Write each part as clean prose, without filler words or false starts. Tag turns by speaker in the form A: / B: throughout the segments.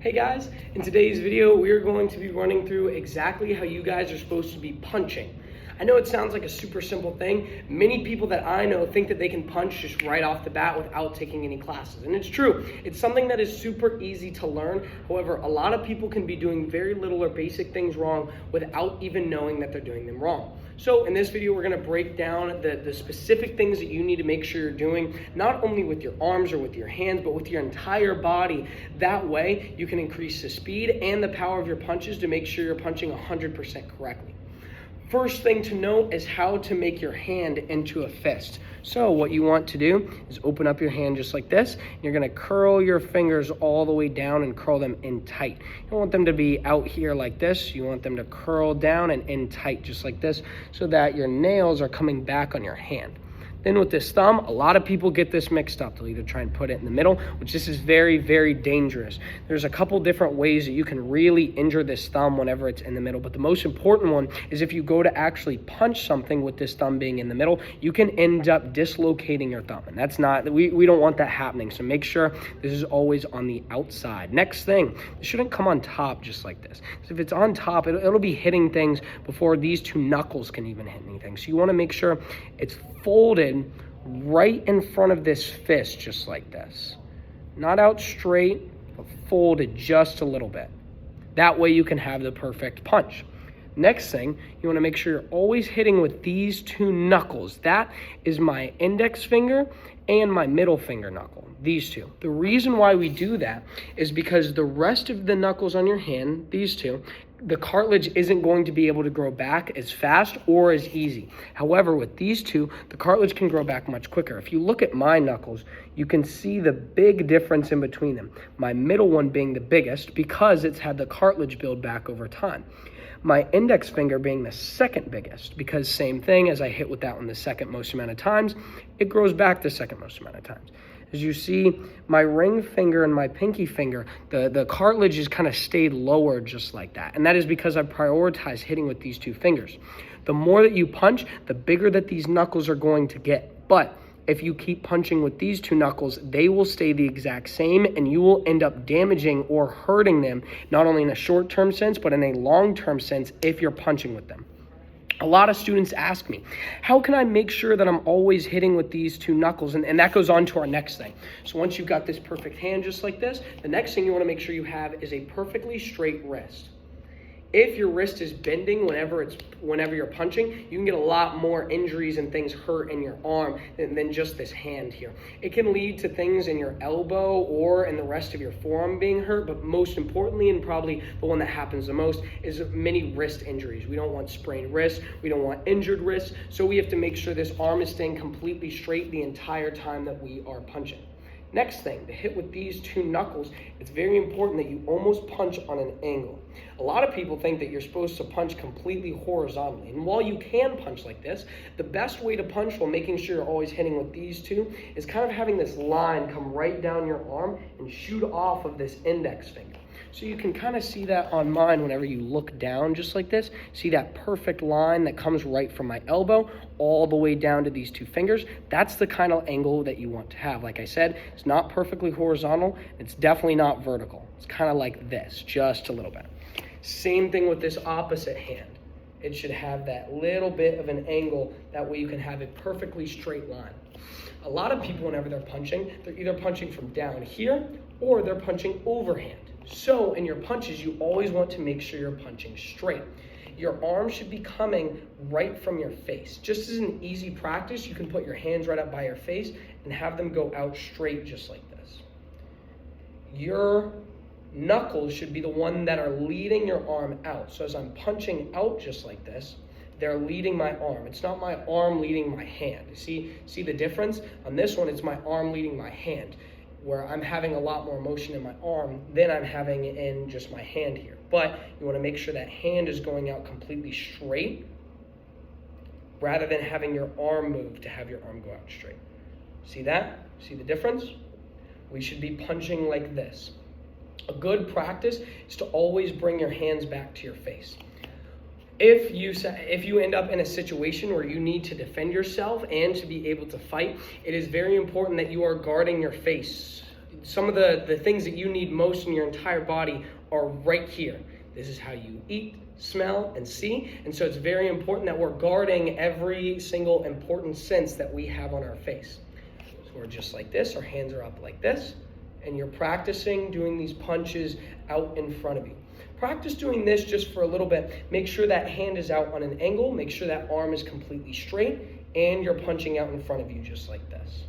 A: Hey guys, in today's video, we are going to be running through exactly how you guys are supposed to be punching. I know it sounds like a super simple thing. Many people that I know think that they can punch just right off the bat without taking any classes. And it's true. It's something that is super easy to learn. However, a lot of people can be doing very little or basic things wrong without even knowing that they're doing them wrong. So in this video, we're going to break down the specific things that you need to make sure you're doing, not only with your arms or with your hands, but with your entire body. That way, you can increase the speed and the power of your punches to make sure you're punching 100% correctly. First thing to know is how to make your hand into a fist. So what you want to do is open up your hand just like this. You're going to curl your fingers all the way down and curl them in tight. You don't want them to be out here like this. You want them to curl down and in tight just like this so that your nails are coming back on your hand. Then with this thumb, a lot of people get this mixed up. They'll either try and put it in the middle, which this is very, very dangerous. There's a couple different ways that you can really injure this thumb whenever it's in the middle, but the most important one is if you go to actually punch something with this thumb being in the middle, you can end up dislocating your thumb, and that's not, we don't want that happening, so make sure this is always on the outside. Next thing, it shouldn't come on top just like this. So if it's on top, it'll be hitting things before these two knuckles can even hit anything. So you want to make sure it's folded right in front of this fist, just like this. Not out straight, but folded just a little bit. That way you can have the perfect punch. Next thing, you want to make sure you're always hitting with these two knuckles. That is my index finger and my middle finger knuckle, these two. The reason why we do that is because the rest of the knuckles on your hand, these two, the cartilage isn't going to be able to grow back as fast or as easy. However, with these two, the cartilage can grow back much quicker. If you look at my knuckles, you can see the big difference in between them. My middle one being the biggest because it's had the cartilage build back over time. My index finger being the second biggest because same thing, as I hit with that one the second most amount of times, it grows back the second most amount of times. As you see, my ring finger and my pinky finger, the cartilage has kind of stayed lower just like that. And that is because I prioritize hitting with these two fingers. The more that you punch, the bigger that these knuckles are going to get. But if you keep punching with these two knuckles, they will stay the exact same and you will end up damaging or hurting them, not only in a short-term sense, but in a long-term sense if you're punching with them. A lot of students ask me, how can I make sure that I'm always hitting with these two knuckles? And that goes on to our next thing. So once you've got this perfect hand just like this, the next thing you want to make sure you have is a perfectly straight wrist. If your wrist is bending whenever you're punching, you can get a lot more injuries and things hurt in your arm than just this hand here. It can lead to things in your elbow or in the rest of your forearm being hurt, but most importantly, and probably the one that happens the most, is many wrist injuries. We don't want sprained wrists, we don't want injured wrists, so we have to make sure this arm is staying completely straight the entire time that we are punching. Next thing, to hit with these two knuckles, it's very important that you almost punch on an angle. A lot of people think that you're supposed to punch completely horizontally. And while you can punch like this, the best way to punch while making sure you're always hitting with these two is kind of having this line come right down your arm and shoot off of this index finger. So you can kind of see that on mine whenever you look down just like this. See that perfect line that comes right from my elbow all the way down to these two fingers? That's the kind of angle that you want to have. Like I said, it's not perfectly horizontal. It's definitely not vertical. It's kind of like this, just a little bit. Same thing with this opposite hand. It should have that little bit of an angle. That way you can have a perfectly straight line. A lot of people, whenever they're punching, they're either punching from down here or they're punching overhand. So in your punches, you always want to make sure you're punching straight. Your arm should be coming right from your face. Just as an easy practice, you can put your hands right up by your face and have them go out straight just like this. Your knuckles should be the one that are leading your arm out. So as I'm punching out just like this, they're leading my arm. It's not my arm leading my hand. You see the difference? On this one, it's my arm leading my hand, where I'm having a lot more motion in my arm than I'm having in just my hand here. But you want to make sure that hand is going out completely straight rather than having your arm move to have your arm go out straight. See that? See the difference? We should be punching like this. A good practice is to always bring your hands back to your face. If you end up in a situation where you need to defend yourself and to be able to fight, it is very important that you are guarding your face. some of the things that you need most in your entire body are right here. This is how you eat, smell, and see. And so it's very important that we're guarding every single important sense that we have on our face. So we're just like this, our hands are up like this, and you're practicing doing these punches out in front of you. Practice doing this just for a little bit. Make sure that hand is out on an angle. Make sure that arm is completely straight, and you're punching out in front of you just like this.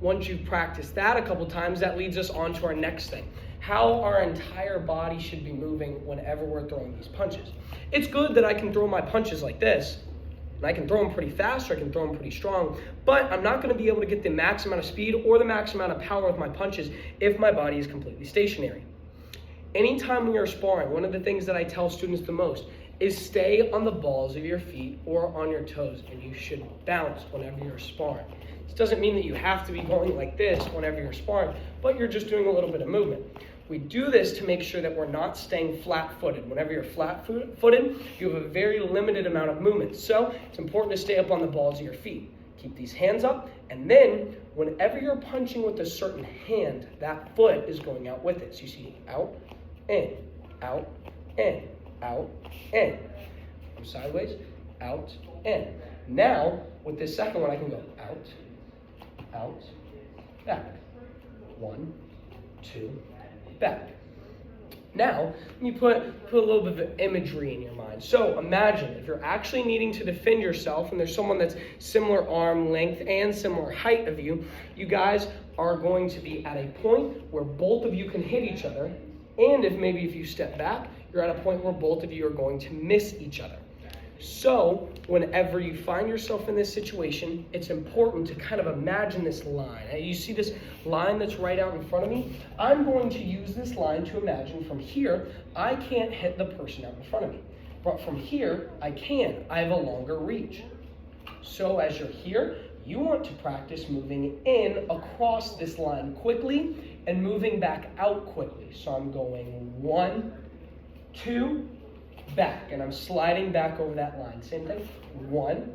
A: Once you've practiced that a couple times, that leads us on to our next thing. How our entire body should be moving whenever we're throwing these punches. It's good that I can throw my punches like this, and I can throw them pretty fast, or I can throw them pretty strong, but I'm not going to be able to get the max amount of speed or the max amount of power with my punches if my body is completely stationary. Anytime when you're sparring, one of the things that I tell students the most is stay on the balls of your feet or on your toes, and you should bounce whenever you're sparring. This doesn't mean that you have to be going like this whenever you're sparring, but you're just doing a little bit of movement. We do this to make sure that we're not staying flat-footed. Whenever you're flat-footed, you have a very limited amount of movement. So it's important to stay up on the balls of your feet. Keep these hands up, and then whenever you're punching with a certain hand, that foot is going out with it. So you see out, in, out, in, out, in. From sideways, out, in. Now, with this second one, I can go out, out, back. 1, 2, back. Now, you put a little bit of imagery in your mind. So imagine if you're actually needing to defend yourself and there's someone that's similar arm length and similar height of you, you guys are going to be at a point where both of you can hit each other, and if you step back, you're at a point where both of you are going to miss each other. So whenever you find yourself in this situation, it's important to kind of imagine this line. You see this line that's right out in front of me? I'm going to use this line to imagine from here, I can't hit the person out in front of me. But from here, I can. I have a longer reach. So as you're here, you want to practice moving in across this line quickly and moving back out quickly. So I'm going 1, 2, back, and I'm sliding back over that line. Same thing, 1,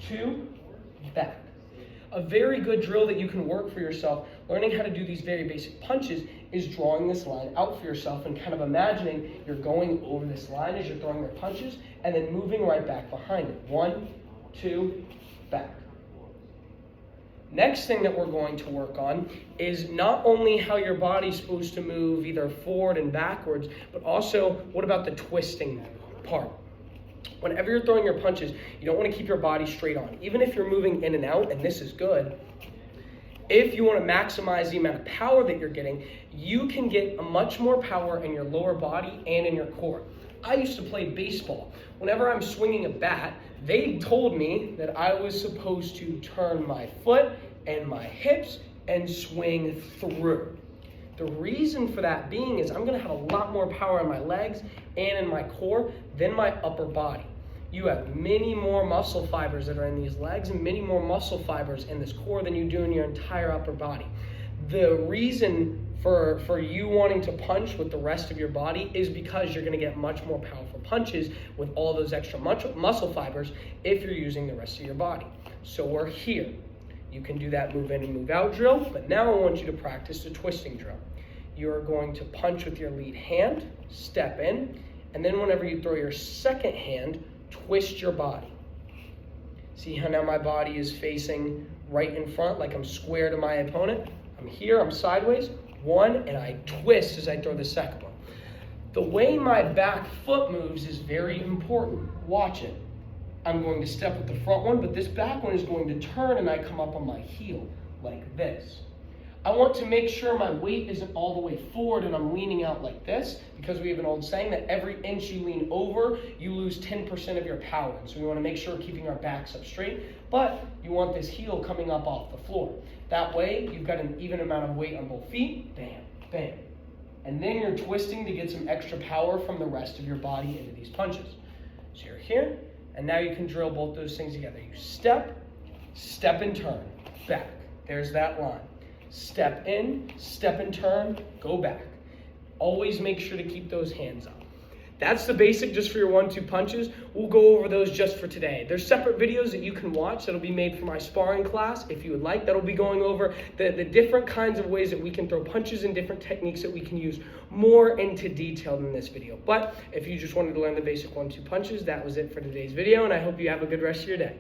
A: 2, back. A very good drill that you can work for yourself, learning how to do these very basic punches, is drawing this line out for yourself and kind of imagining you're going over this line as you're throwing your punches and then moving right back behind it. 1, 2, back. Next thing that we're going to work on is not only how your body's supposed to move either forward and backwards, but also what about the twisting part? Whenever you're throwing your punches, you don't want to keep your body straight on. Even if you're moving in and out, and this is good, if you want to maximize the amount of power that you're getting, you can get a much more power in your lower body and in your core. I used to play baseball. Whenever I'm swinging a bat, they told me that I was supposed to turn my foot and my hips and swing through. The reason for that being is I'm going to have a lot more power in my legs and in my core than my upper body. You have many more muscle fibers that are in these legs and many more muscle fibers in this core than you do in your entire upper body. The reason for you wanting to punch with the rest of your body is because you're going to get much more powerful punches with all those extra muscle fibers if you're using the rest of your body. So we're here. You can do that move in and move out drill, but now I want you to practice the twisting drill. You're going to punch with your lead hand, step in, and then whenever you throw your second hand, twist your body. See how now my body is facing right in front, like I'm square to my opponent? I'm here, I'm sideways. 1, and I twist as I throw the second one. The way my back foot moves is very important. Watch it. I'm going to step with the front one, but this back one is going to turn and I come up on my heel like this. I want to make sure my weight isn't all the way forward and I'm leaning out like this, because we have an old saying that every inch you lean over, you lose 10% of your power. And so we want to make sure we're keeping our backs up straight, but you want this heel coming up off the floor. That way, you've got an even amount of weight on both feet, bam, bam. And then you're twisting to get some extra power from the rest of your body into these punches. So you're here, and now you can drill both those things together. You step, step and turn, back. There's that line. Step in, step and turn, go back. Always make sure to keep those hands up. That's the basic just for your 1-2 punches. We'll go over those just for today. There's separate videos that you can watch that'll be made for my sparring class if you would like. That'll be going over the different kinds of ways that we can throw punches and different techniques that we can use more into detail than this video. But if you just wanted to learn the basic 1-2 punches, that was it for today's video, and I hope you have a good rest of your day.